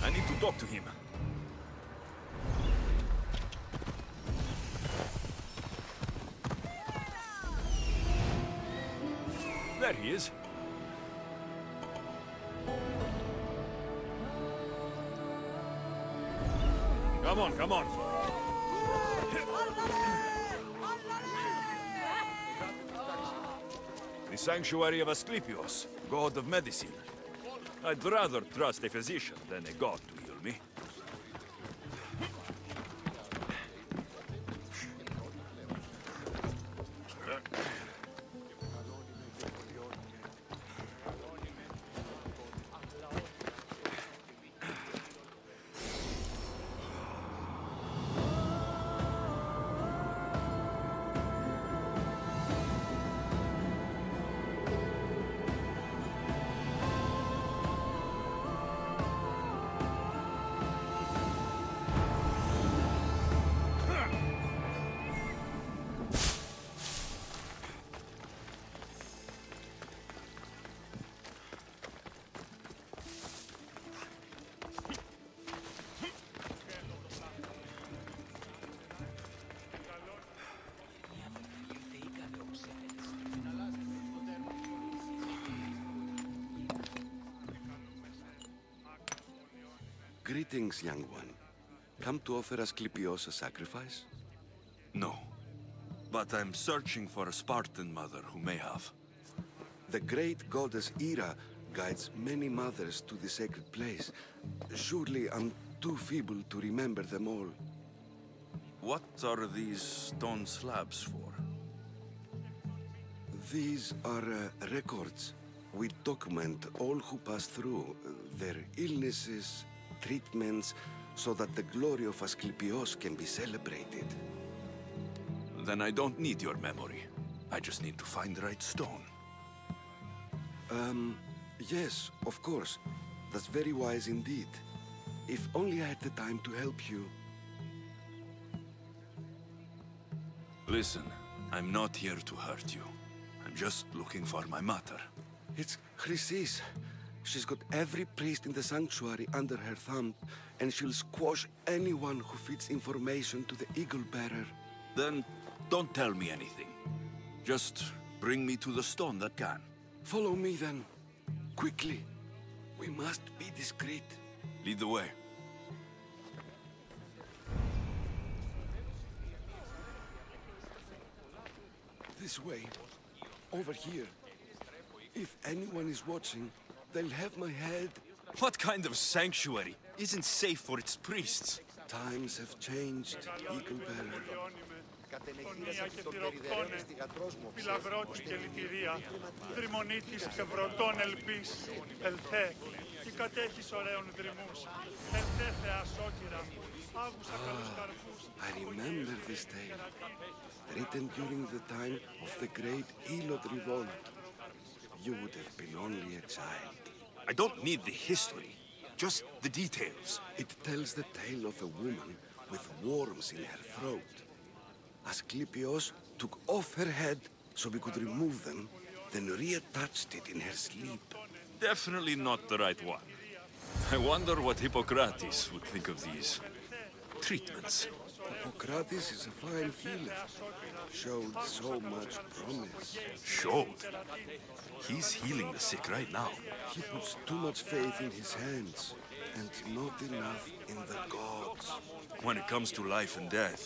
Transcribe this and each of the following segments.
I need to talk to him. There he is. Come on, come on. The sanctuary of Asclepius, god of medicine. I'd rather trust a physician than a god to heal me. Greetings, young one. Come to offer Asclepius a sacrifice? No. But I'm searching for a Spartan mother who may have. The great goddess Hera guides many mothers to the sacred place. Surely I'm too feeble to remember them all. What are these stone slabs for? These are records. We document all who pass through, their illnesses, treatments, so that the glory of Asclepius can be celebrated. Then I don't need your memory. I just need to find the right stone. Yes, of course. That's very wise indeed. If only I had the time to help you. Listen, I'm not here to hurt you. I'm just looking for my mother. It's Chrysis. She's got every priest in the sanctuary under her thumb, and she'll squash anyone who feeds information to the Eagle Bearer. Then don't tell me anything. Just bring me to the stone that can. Follow me then. Quickly. We must be discreet. Lead the way. This way. Over here. If anyone is watching, they'll have my head. What kind of sanctuary isn't safe for its priests? Times have changed, Eagle Bearer. Φωνία και τυροκτώνε, φυλαγρότη και λυτηρία, δρυμονίτης και βρωτών ελπίς, ελθέ, κι κατέχεις ωραίων δρυμούς, ελθέ θεά σόκυρα, άγουσα καλούς καρπούς. I remember this tale, written during the time of the great Elot revolt. You would have been only a child. I don't need the history, just the details. It tells the tale of a woman with worms in her throat. Asclepius took off her head so we could remove them, then reattached it in her sleep. Definitely not the right one. I wonder what Hippocrates would think of these treatments. Hippocrates is a fine healer. Showed so much promise. Showed? He's healing the sick right now. He puts too much faith in his hands, and not enough in the gods. When it comes to life and death,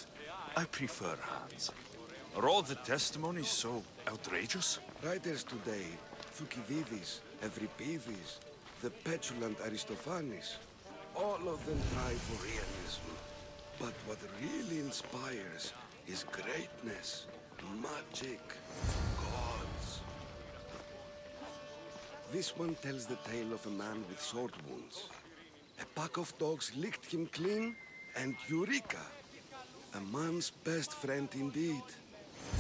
I prefer hands. Are all the testimonies so outrageous? Writers today, Thucydides, Euripides, the petulant Aristophanes, all of them try for realism. But what really inspires is greatness, magic, gods. This one tells the tale of a man with sword wounds. A pack of dogs licked him clean, and Eureka! A man's best friend indeed.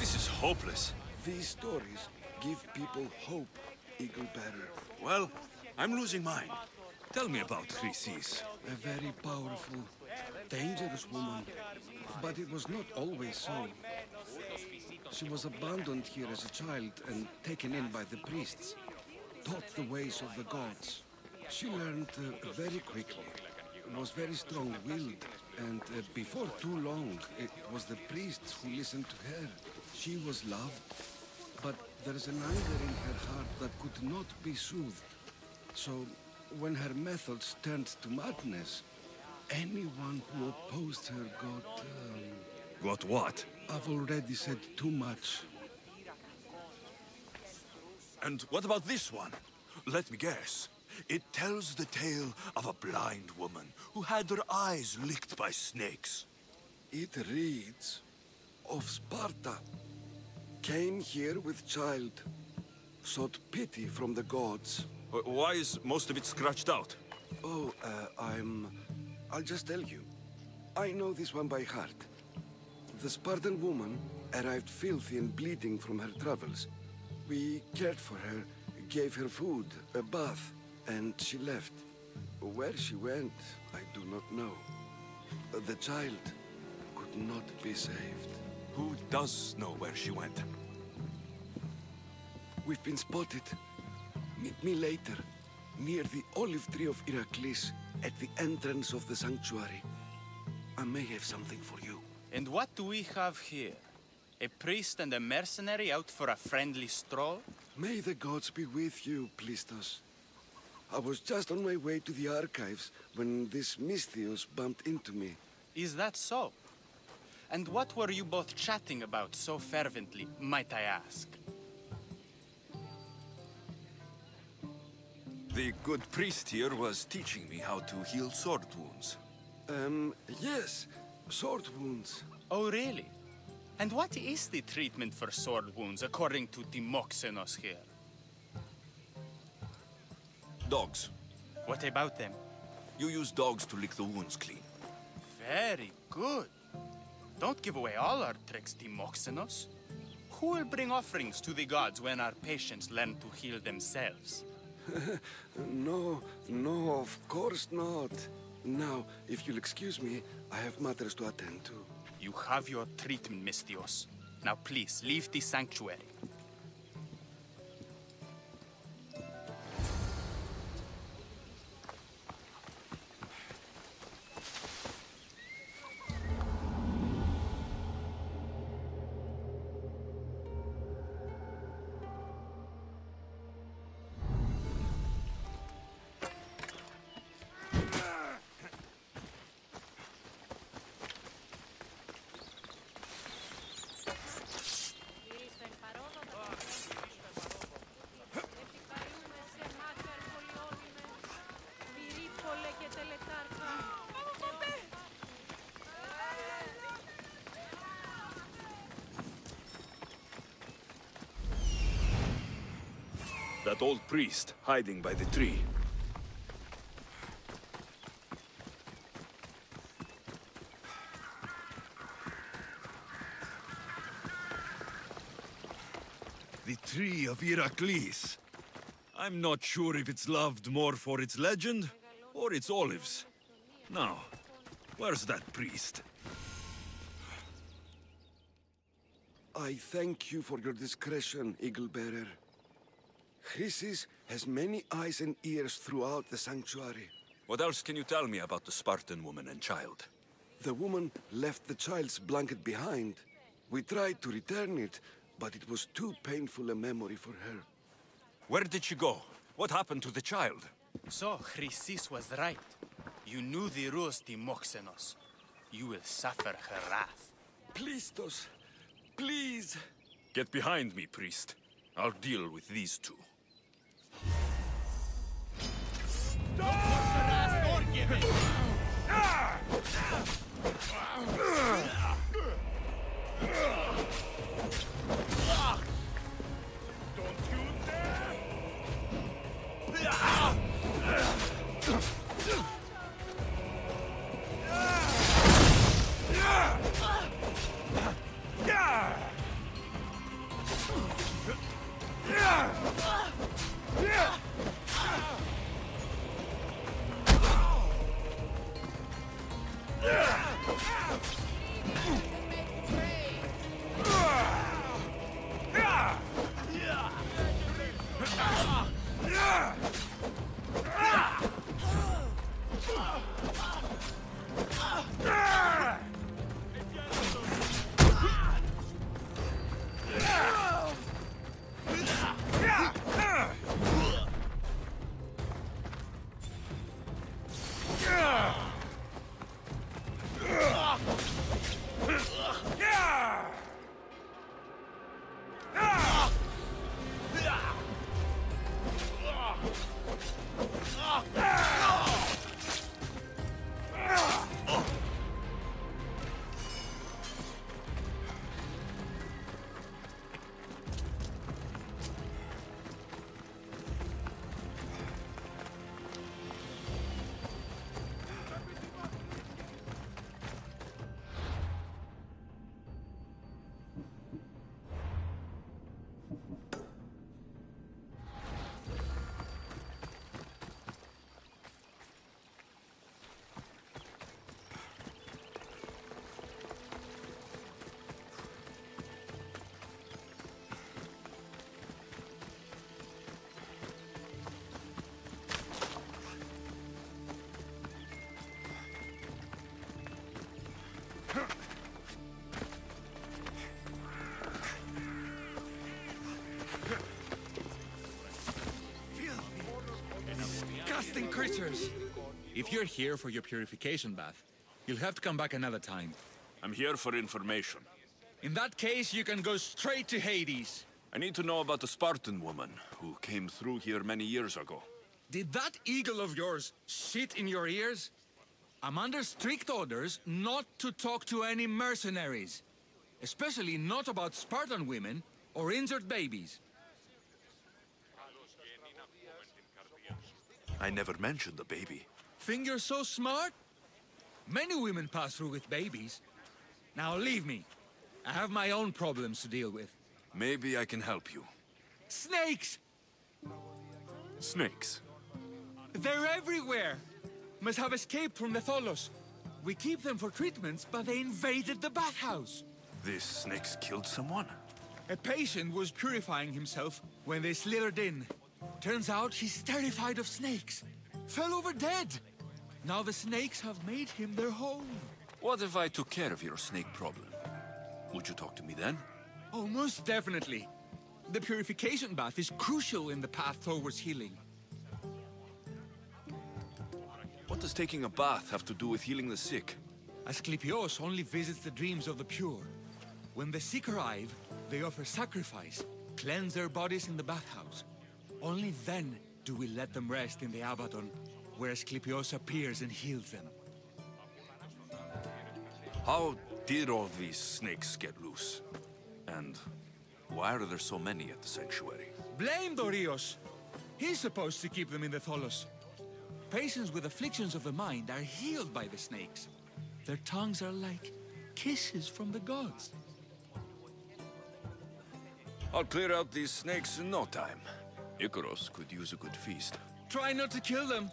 This is hopeless. These stories give people hope, Eagle Bearer. Well, I'm losing mine. Tell me about Chrysis. A very powerful, dangerous woman. But it was not always so. She was abandoned here as a child and taken in by the priests. Taught the ways of the gods. She learned very quickly. Was very strong-willed. And before too long, it was the priests who listened to her. She was loved. But there is an anger in her heart that could not be soothed. So, when her methods turned to madness, anyone who opposed her got... Got what? I've already said too much. And what about this one? Let me guess. It tells the tale of a blind woman who had her eyes licked by snakes. It reads of Sparta. Came here with child. Sought pity from the gods. Why is most of it scratched out? Oh, I'll just tell you. I know this one by heart. The Spartan woman arrived filthy and bleeding from her travels. We cared for her, gave her food, a bath, and she left. Where she went, I do not know. The child could not be saved. Who does know where she went? We've been spotted. Meet me later, near the olive tree of Heracles, at the entrance of the sanctuary. I may have something for you. And what do we have here? A priest and a mercenary out for a friendly stroll? May the gods be with you, Plistos. I was just on my way to the archives when this Misthios bumped into me. Is that so? And what were you both chatting about so fervently, might I ask? The good priest here was teaching me how to heal sword wounds. Yes. Sword wounds. Oh, really? And what is the treatment for sword wounds, according to Timoxenos here? Dogs. What about them? You use dogs to lick the wounds clean. Very good. Don't give away all our tricks, Timoxenos. Who will bring offerings to the gods when our patients learn to heal themselves? No, of course not. Now, if you'll excuse me, I have matters to attend to. You have your treatment, Misthios. Now please, leave the sanctuary. That old priest hiding by the tree. The tree of Heracles. I'm not sure if it's loved more for its legend or its olives. Now, where's that priest? I thank you for your discretion, Eagle Bearer. Chrysis has many eyes and ears throughout the sanctuary. What else can you tell me about the Spartan woman and child? The woman left the child's blanket behind. We tried to return it, but it was too painful a memory for her. Where did she go? What happened to the child? So, Chrysis was right. You knew the rules, Timoxenos. You will suffer her wrath. Plistos, please. Get behind me, priest. I'll deal with these two. disgusting creatures! If you're here for your purification bath, you'll have to come back another time. I'm here for information. In that case, you can go straight to Hades. I need to know about the Spartan woman who came through here many years ago. Did that eagle of yours shit in your ears? I'm under strict orders not to talk to any mercenaries. Especially not about Spartan women or injured babies. I never mentioned the baby. Think you're so smart? Many women pass through with babies. Now leave me. I have my own problems to deal with. Maybe I can help you. Snakes! Snakes? They're everywhere! Must have escaped from the Tholos. We keep them for treatments, but they invaded the bathhouse. These snakes killed someone? A patient was purifying himself when they slithered in. Turns out he's terrified of snakes. Fell over dead. Now the snakes have made him their home. What if I took care of your snake problem? Would you talk to me then? Oh, most definitely. The purification bath is crucial in the path towards healing. What does taking a bath have to do with healing the sick? Asclepius only visits the dreams of the pure. When the sick arrive, they offer sacrifice, cleanse their bodies in the bathhouse. Only then do we let them rest in the Abaddon, where Asclepius appears and heals them. How did all these snakes get loose? And why are there so many at the sanctuary? Blame Dorios! He's supposed to keep them in the Tholos. Patients with afflictions of the mind are healed by the snakes. Their tongues are like kisses from the gods. I'll clear out these snakes in no time. Icaros could use a good feast. Try not to kill them.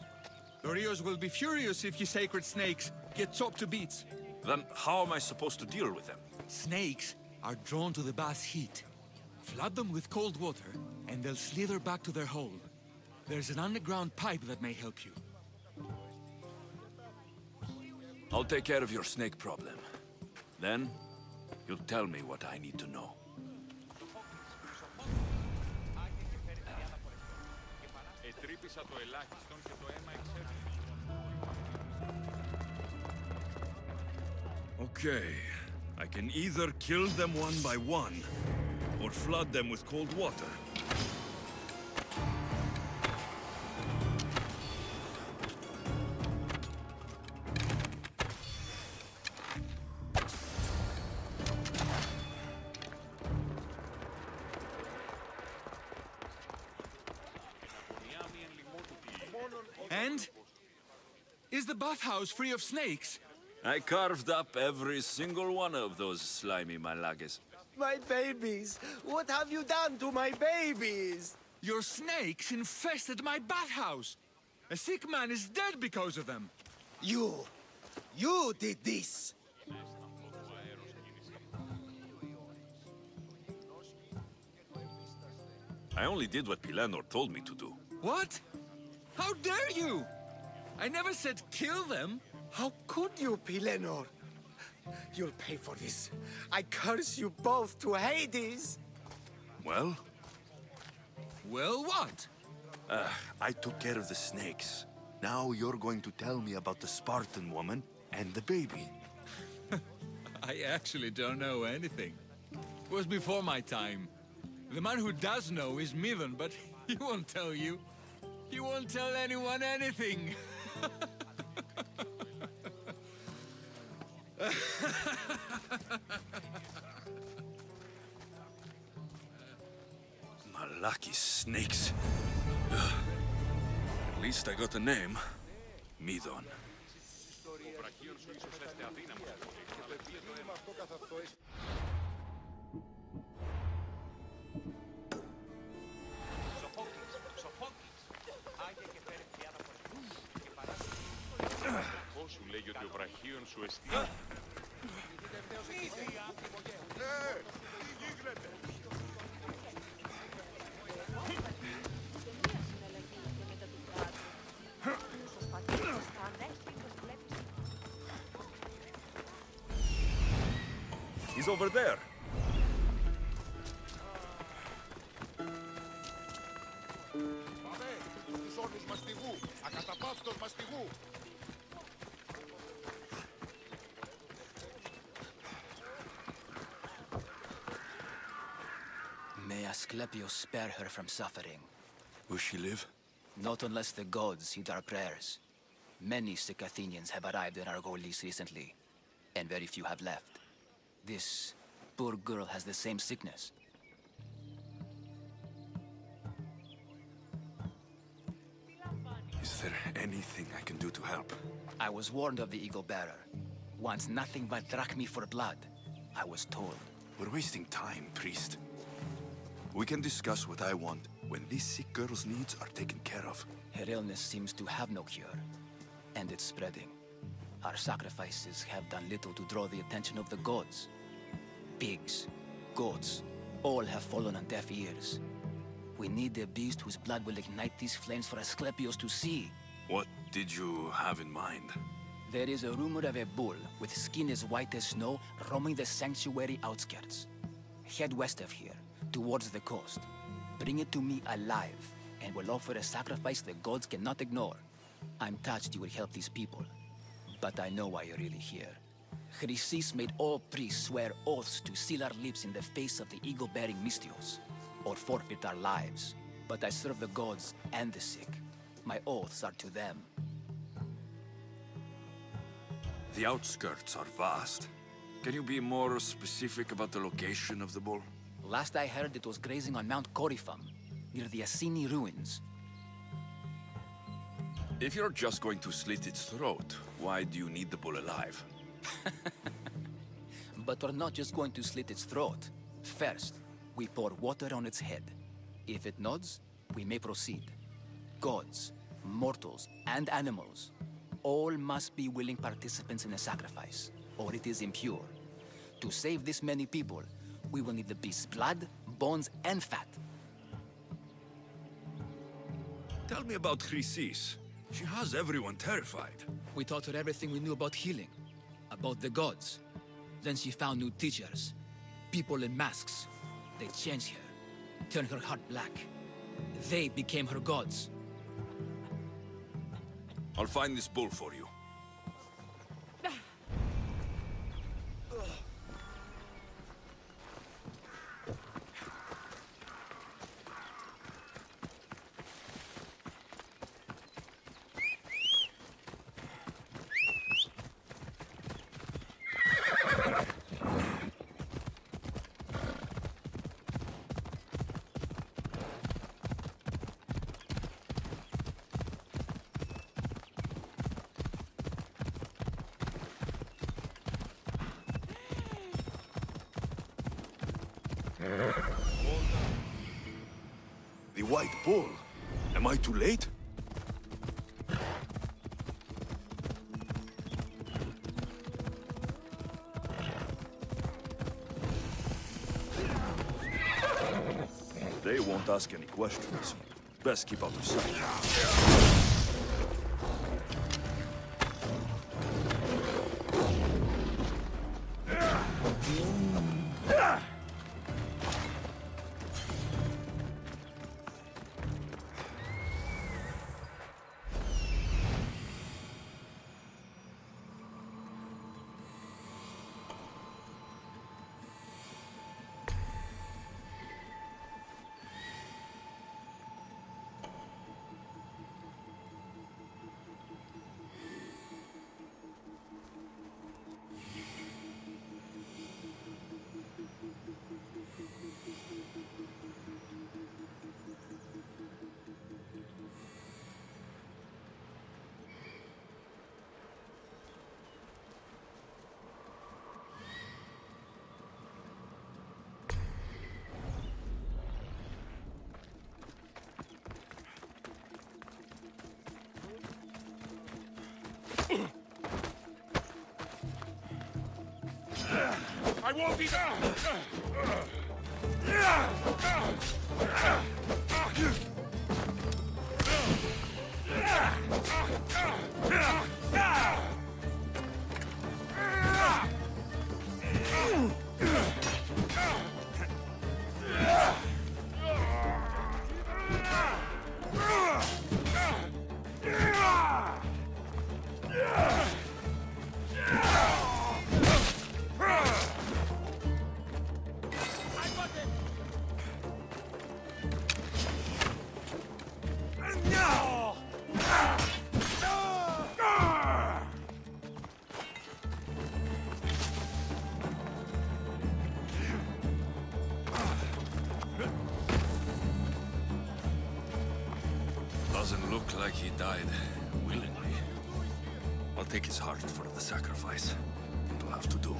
Dorios will be furious if you sacred snakes get chopped to bits. Then how am I supposed to deal with them? Snakes are drawn to the bath's heat. Flood them with cold water, and they'll slither back to their hole. There's an underground pipe that may help you. I'll take care of your snake problem. Then, you'll tell me what I need to know. Okay. I can either kill them one by one, or flood them with cold water. And? Is the bathhouse free of snakes? I carved up every single one of those slimy malagas. My babies! What have you done to my babies? Your snakes infested my bathhouse! A sick man is dead because of them! You did this! I only did what Pilenor told me to do. What? How dare you? I never said kill them. How could you, Pilenor? You'll pay for this. I curse you both to Hades! Well? Well, what? I took care of the snakes. Now you're going to tell me about the Spartan woman and the baby. I actually don't know anything. It was before my time. The man who does know is Midon, but he won't tell you. He won't tell anyone anything. Malaki snakes. At least I got a name. Midon. Σου λέγει ότι ο βραχίων σου εστιάζει. He's over there. όνους μαστιγού, ακαταπαύστος μαστιγού. May Asclepius spare her from suffering. Will she live? Not unless the gods heed our prayers. Many sick Athenians have arrived in Argolis recently, and very few have left. This poor girl has the same sickness. Is there anything I can do to help? I was warned of the Eagle Bearer. Wants nothing but drachmi for blood, I was told. We're wasting time, priest. We can discuss what I want when these sick girl's needs are taken care of. Her illness seems to have no cure, and it's spreading. Our sacrifices have done little to draw the attention of the gods. Pigs, goats, all have fallen on deaf ears. We need a beast whose blood will ignite these flames for Asclepius to see. What did you have in mind? There is a rumor of a bull with skin as white as snow roaming the sanctuary outskirts. Head west of here, towards the coast. Bring it to me alive, and we'll offer a sacrifice the gods cannot ignore. I'm touched you will help these people, but I know why you're really here. Chrysis made all priests swear oaths to seal our lips in the face of the eagle-bearing Mystios, or forfeit our lives. But I serve the gods and the sick. My oaths are to them. The outskirts are vast. Can you be more specific about the location of the bull? Last I heard, it was grazing on Mount Coryphum, near the Assini ruins. If you're just going to slit its throat, why do you need the bull alive? But we're not just going to slit its throat. First, we pour water on its head. If it nods, we may proceed. Gods, mortals, and animals, all must be willing participants in a sacrifice, or it is impure. To save this many people, we will need the beast's blood, bones, and fat. Tell me about Chrysis. She has everyone terrified. We taught her everything we knew about healing, about the gods. Then she found new teachers, people in masks. They changed her, turned her heart black. They became her gods. I'll find this bull for you. The white bull. Am I too late? They won't ask any questions. Best keep out of sight. I won't be down! Doesn't look like he died willingly. I'll take his heart for the sacrifice. It'll have to do.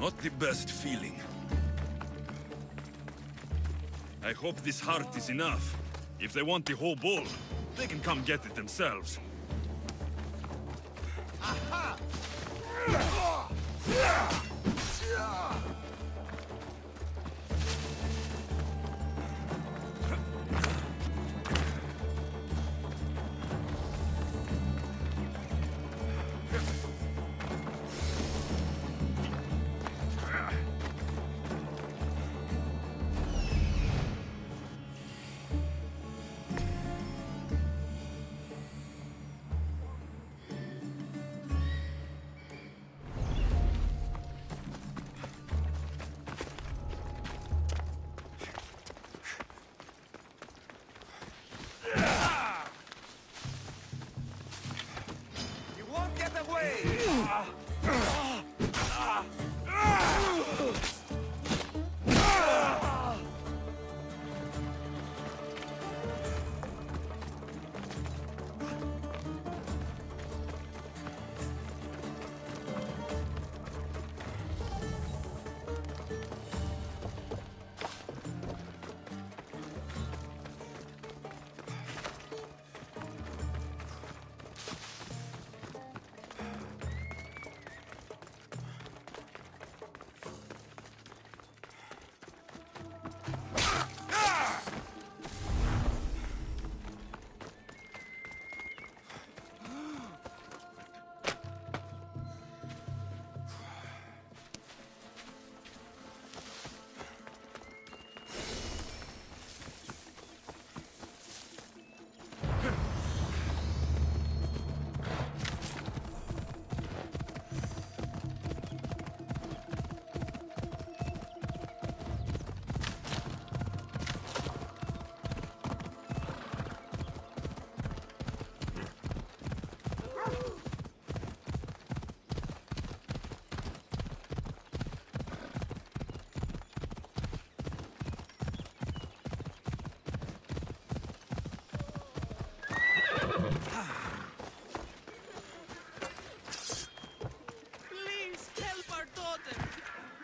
Not the best feeling. I hope this heart is enough. If they want the whole bull, they can come get it themselves. Aha!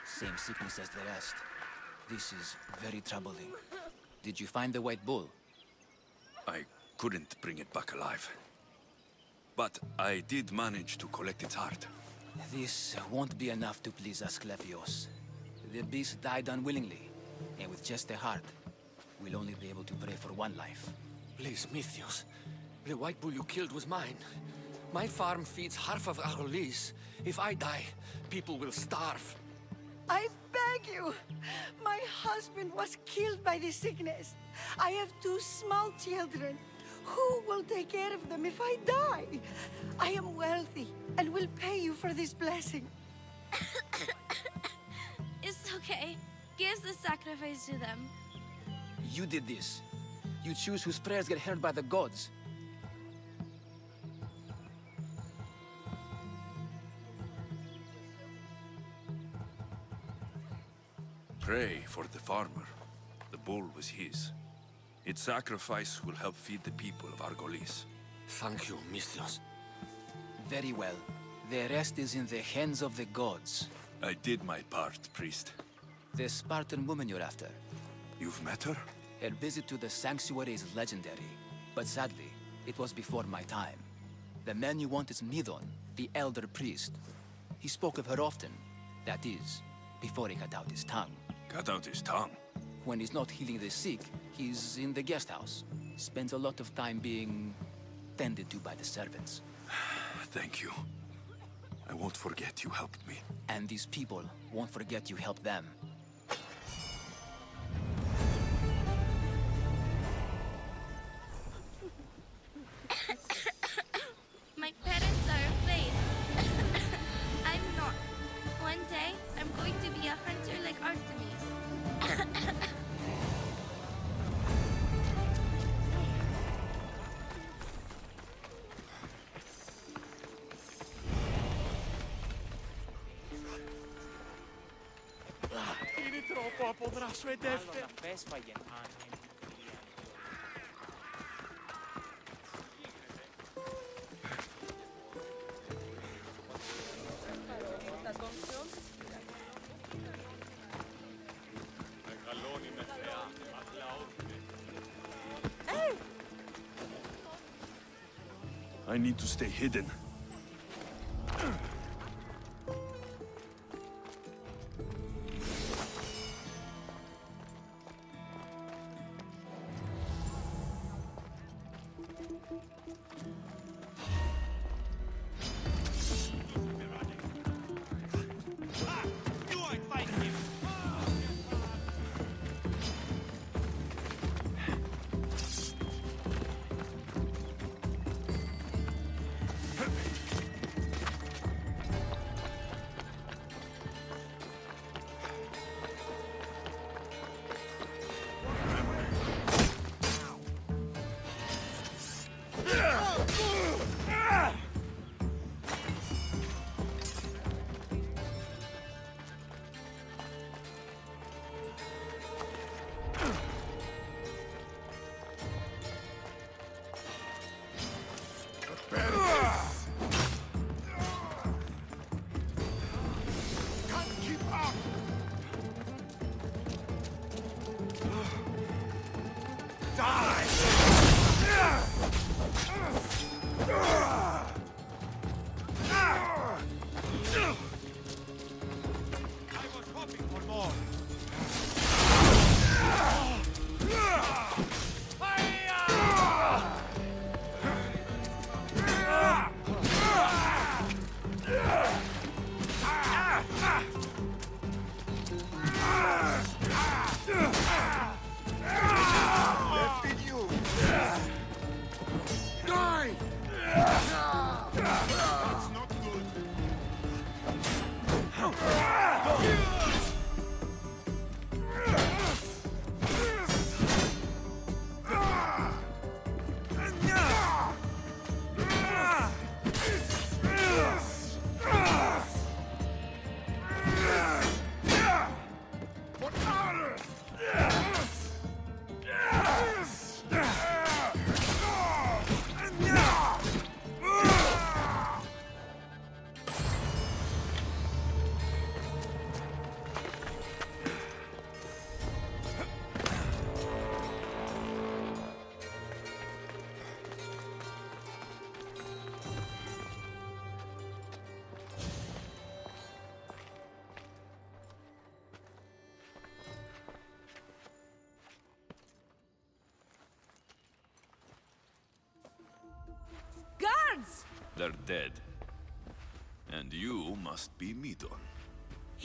Same sickness as the rest. This is very troubling. Did you find the white bull? I couldn't bring it back alive. But I did manage to collect its heart. This won't be enough to please Asclepius. The beast died unwillingly, and with just the heart, we'll only be able to pray for one life. Please, Mythios. The white bull you killed was mine. My farm feeds half of Argolis. If I die, people will starve. I beg you! My husband was killed by the sickness. I have 2 small children. Who will take care of them if I die? I am wealthy and will pay you for this blessing. It's okay. Give the sacrifice to them. You did this. You choose whose prayers get heard by the gods. Pray for the farmer. The bull was his. Its sacrifice will help feed the people of Argolis. Thank you, Mythios. Very well. The rest is in the hands of the gods. I did my part, priest. The Spartan woman you're after. You've met her? Her visit to the sanctuary is legendary, but sadly, it was before my time. The man you want is Nidon, the elder priest. He spoke of her often. That is, before he cut out his tongue. Cut out his tongue? When he's not healing the sick, he's in the guest house. Spends a lot of time being tended to by the servants. Thank you. I won't forget you helped me. And these people won't forget you helped them. My parents are afraid. I'm not. One day, που αποδράσω εντεύθεν. I need to stay hidden. They're dead. And you must be Midon.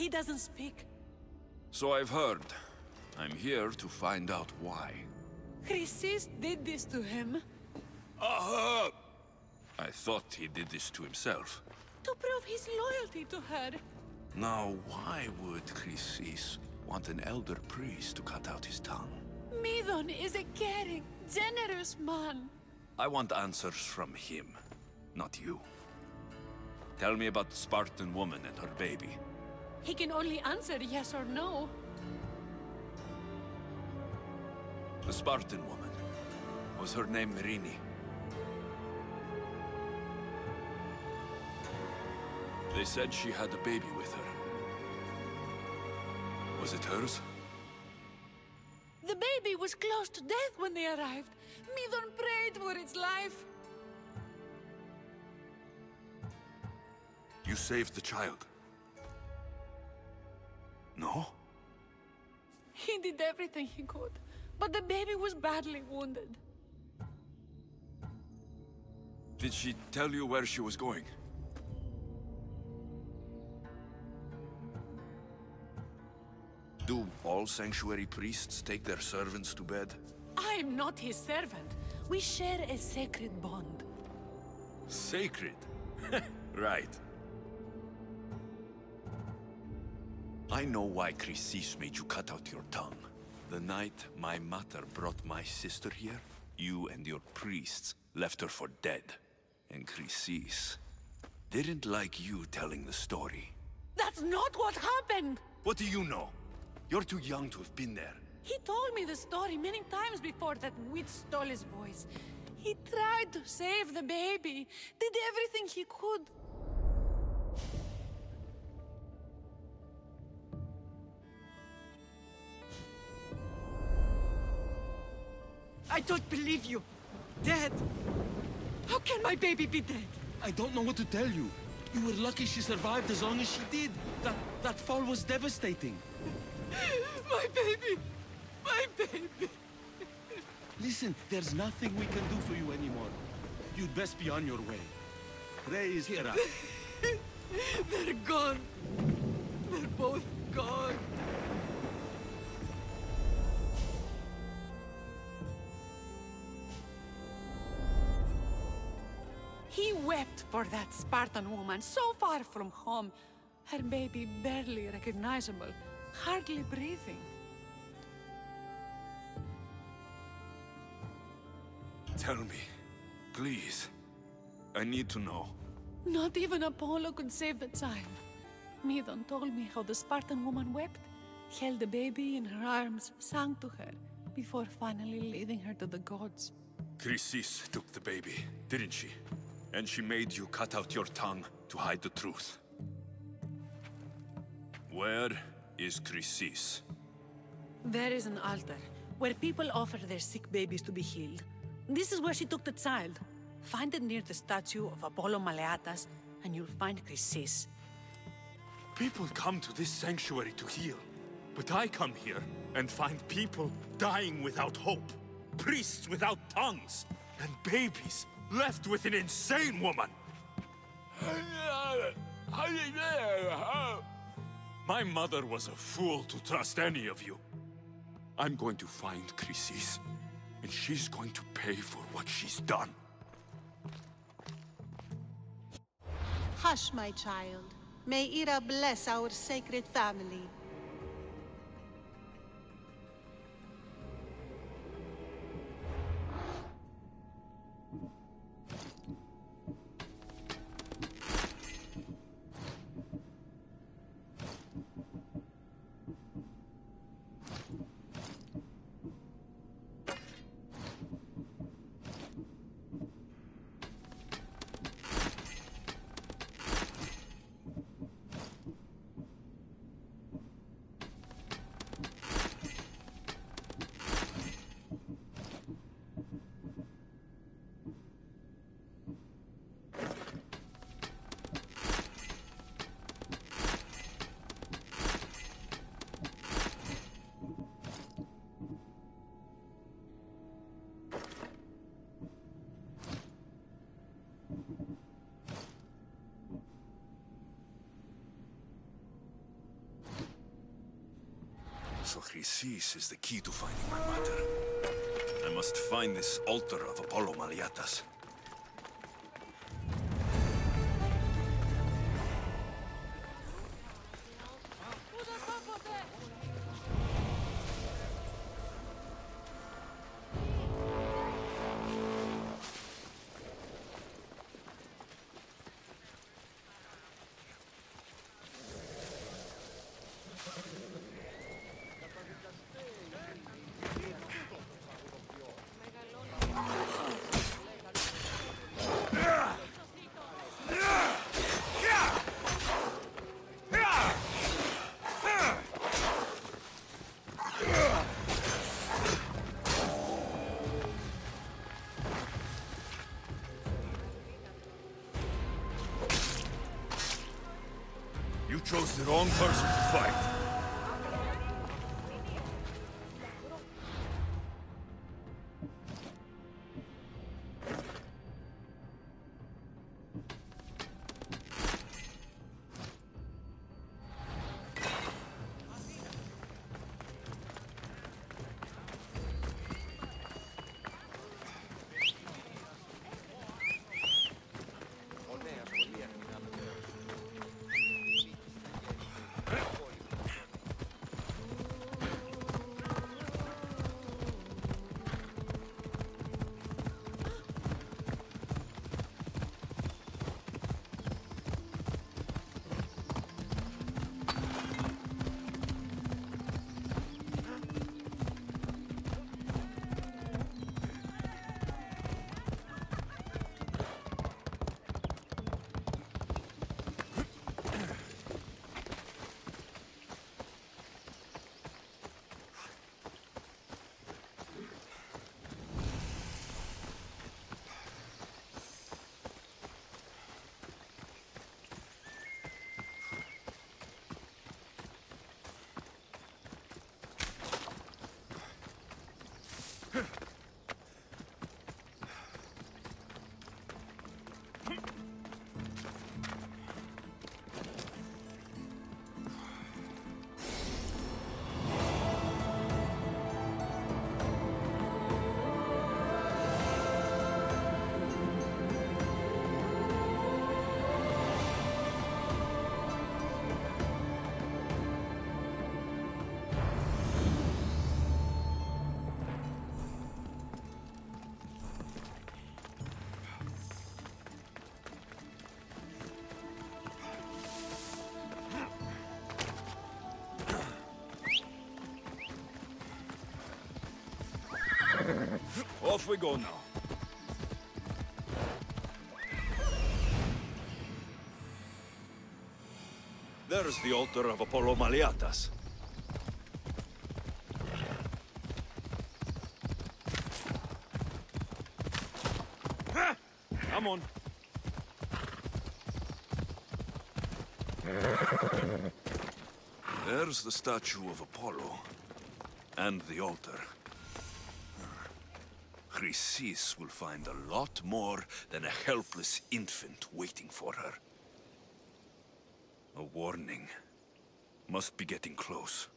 He doesn't speak. So I've heard. I'm here to find out why. Chrysis did this to him. Aha! I thought he did this to himself. To prove his loyalty to her. Now, why would Chrysis want an elder priest to cut out his tongue? Midon is a caring, generous man. I want answers from him, not you. Tell me about the Spartan woman and her baby. He can only answer yes or no. The Spartan woman. Was her name Merini? They said she had a baby with her. Was it hers? The baby was close to death when they arrived. Midon prayed for its life. You saved the child? No? He did everything he could, but the baby was badly wounded. Did she tell you where she was going? Do all sanctuary priests take their servants to bed? I'm not his servant. We share a sacred bond. Sacred? Right. I know why Chrysis made you cut out your tongue. The night my mater brought my sister here, you and your priests left her for dead. And Chrysis didn't like you telling the story. That's not what happened! What do you know? You're too young to have been there. He told me the story many times before that witch stole his voice. He tried to save the baby, did everything he could. I don't believe you. Dead. How can my baby be dead? I don't know what to tell you. You were lucky she survived as long as she did. That fall was devastating. My baby! My baby! Listen, there's nothing we can do for you anymore. You'd best be on your way. Praise Hera. They're gone. They're both gone. He wept for that Spartan woman so far from home. Her baby barely recognizable, hardly breathing. Tell me, please. I need to know. Not even Apollo could save the child. Medon told me how the Spartan woman wept, held the baby in her arms, sang to her, before finally leading her to the gods. Chrysis took the baby, didn't she? And she made you cut out your tongue to hide the truth. Where is Chrysis? There is an altar, where people offer their sick babies to be healed. This is where she took the child. Find it near the statue of Apollo Maleatas, and you'll find Chrysis. People come to this sanctuary to heal. But I come here and find people dying without hope. Priests without tongues. And babies left with an insane woman. My mother was a fool to trust any of you. I'm going to find Chrysis, and she's going to pay for what she's done. Hush, my child. May Hera bless our sacred family. So Chrysis is the key to finding my mother. I must find this altar of Apollo Maleatas. You chose the wrong person to fight. Off we go now. There's the altar of Apollo Maliatas. Come on. There's the statue of Apollo. And the altar. Chrysis will find a lot more than a helpless infant waiting for her. A warning. Must be getting close.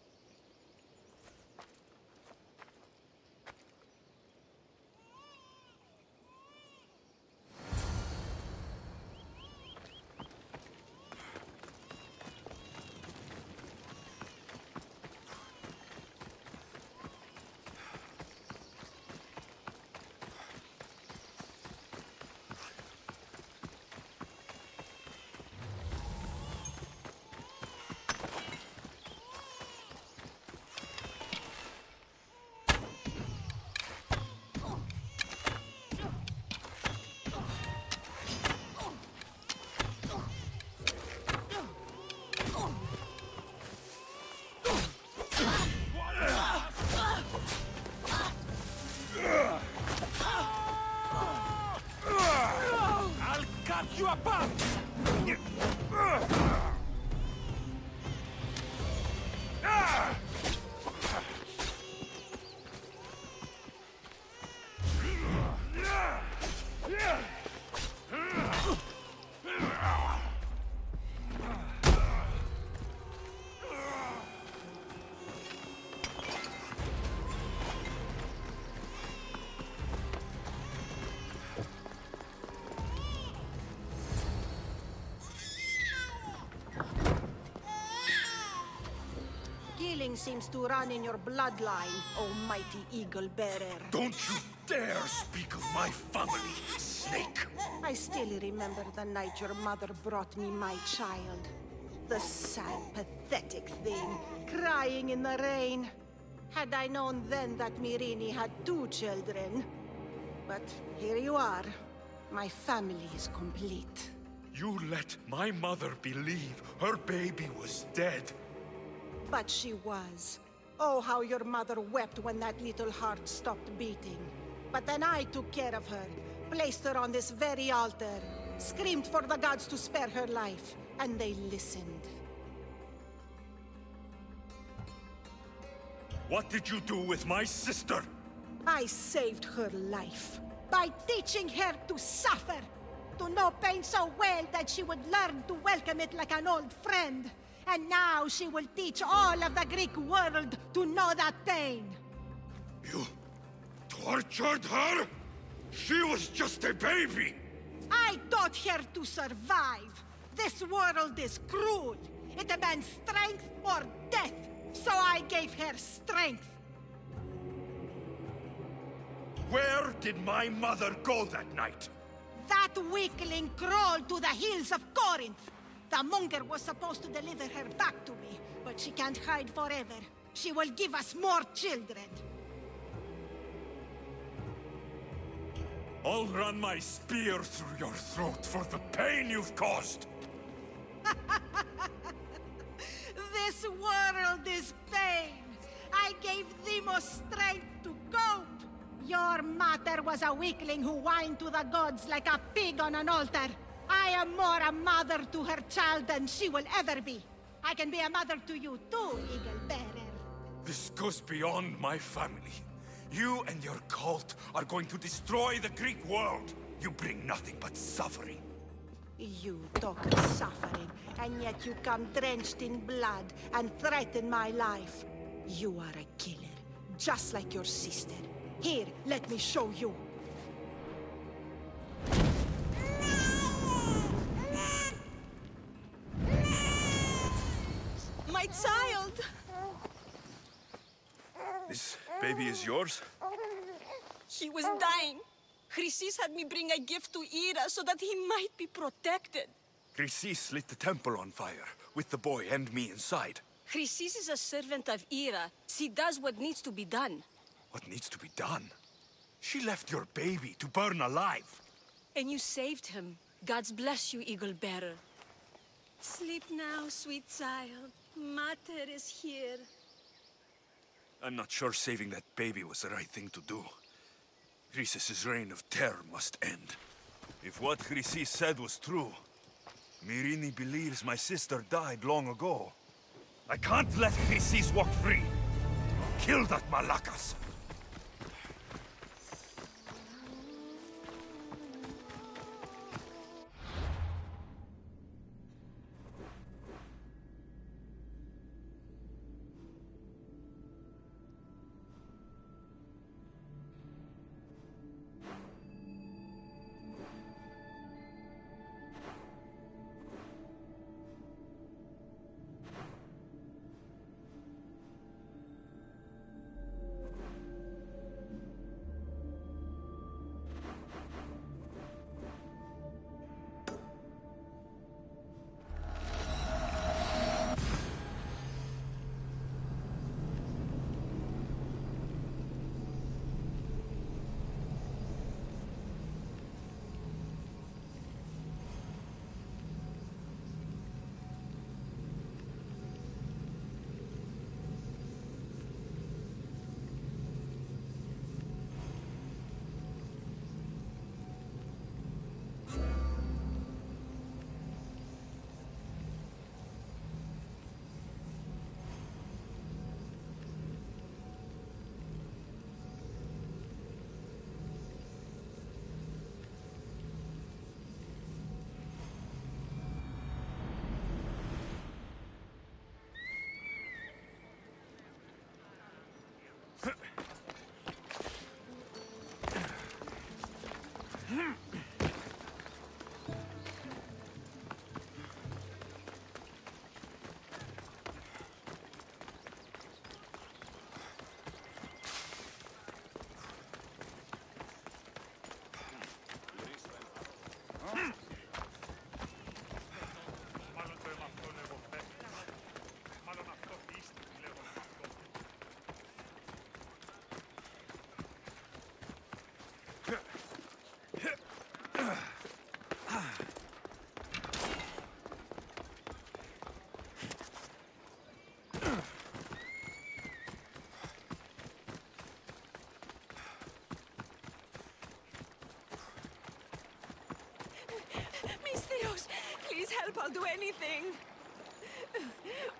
You apart! Seems to run in your bloodline, oh mighty eagle bearer. Don't you dare speak of my family, snake! I still remember the night your mother brought me my child. The sad, pathetic thing, crying in the rain. Had I known then that Myrrine had 2 children. But here you are. My family is complete. You let my mother believe her baby was dead. But she was. Oh, how your mother wept when that little heart stopped beating. But then I took care of her, placed her on this very altar, screamed for the gods to spare her life, and they listened. What did you do with my sister? I saved her life by teaching her to suffer, to know pain so well that she would learn to welcome it like an old friend. And now she will teach all of the Greek world to know that pain. You tortured her? She was just a baby! I taught her to survive. This world is cruel. It demands strength or death. So I gave her strength. Where did my mother go that night? That weakling crawled to the hills of Corinth. The monger was supposed to deliver her back to me, but she can't hide forever. She will give us more children. I'll run my spear through your throat for the pain you've caused. This world is pain. I gave Demos strength to cope. Your mother was a weakling who whined to the gods like a pig on an altar. I am more a mother to her child than she will ever be. I can be a mother to you too, Eagle Bearer. This goes beyond my family. You and your cult are going to destroy the Greek world. You bring nothing but suffering. You talk of suffering, and yet you come drenched in blood and threaten my life. You are a killer, just like your sister. Here, let me show you. My child! This baby is yours? He was dying. Chrysis had me bring a gift to Ira so that he might be protected. Chrysis lit the temple on fire, with the boy and me inside. Chrysis is a servant of Ira. She does what needs to be done. What needs to be done? She left your baby to burn alive. And you saved him. Gods bless you, Eagle Bearer. Sleep now, sweet child. Mater is here. I'm not sure saving that baby was the right thing to do. Chrysis' reign of terror must end. If what Chrysis said was true, Myrini believes my sister died long ago. I can't let Chrysis walk free. Kill that Malakas! Please help, I'll do anything.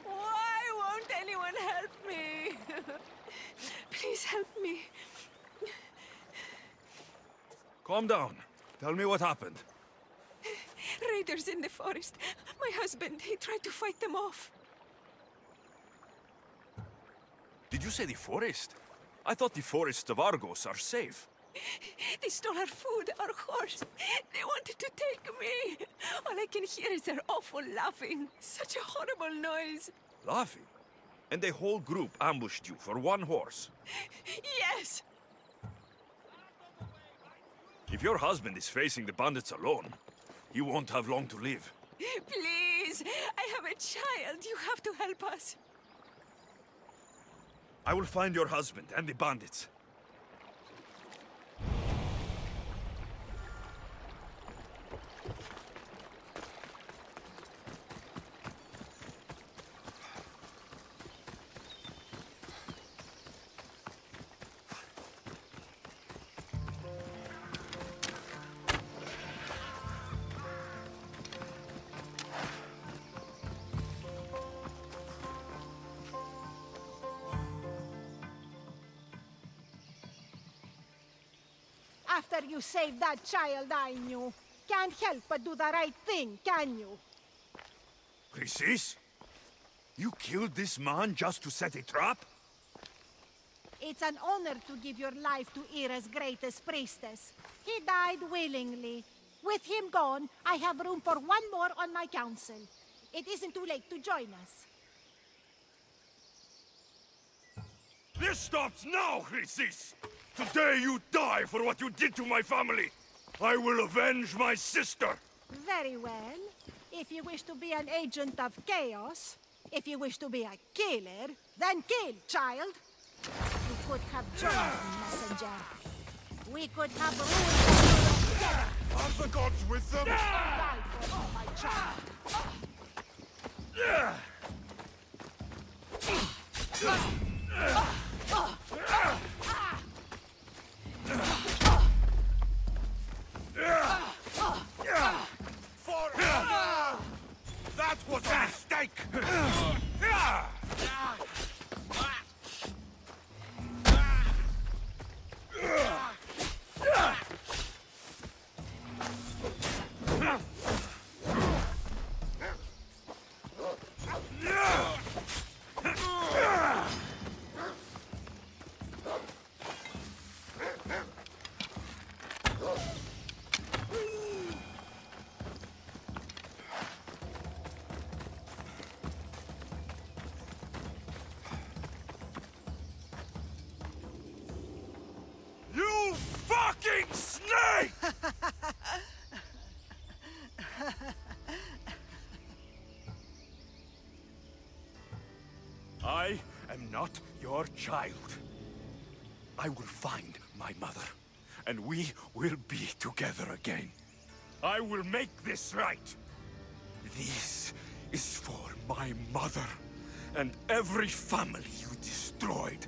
Why won't anyone help me? Please help me. Calm down. Tell me what happened. Raiders in the forest. My husband, he tried to fight them off. Did you say the forest? I thought the forests of Argos are safe. They stole our food, our horse. They wanted to take me. All I can hear is their awful laughing. Such a horrible noise. Laughing? And the whole group ambushed you for one horse? Yes! If your husband is facing the bandits alone, he won't have long to live. Please! I have a child. You have to help us. I will find your husband and the bandits. After you saved that child I knew, can't help but do the right thing, can you? Chrysis? You killed this man just to set a trap? It's an honor to give your life to Era's greatest priestess. He died willingly. With him gone, I have room for one more on my council. It isn't too late to join us. This stops now, Chrysis! Today you die for what you did to my family! I will avenge my sister! Very well. If you wish to be an agent of chaos, if you wish to be a killer, then kill, child! You could have joined me, messenger. We could have ruled together. Are the gods with them? Die for my child. For honor! That was a mistake! You fucking snake! I am not your child. I will find my mother, and we will be together again. I will make this right. This is for my mother and every family you destroyed.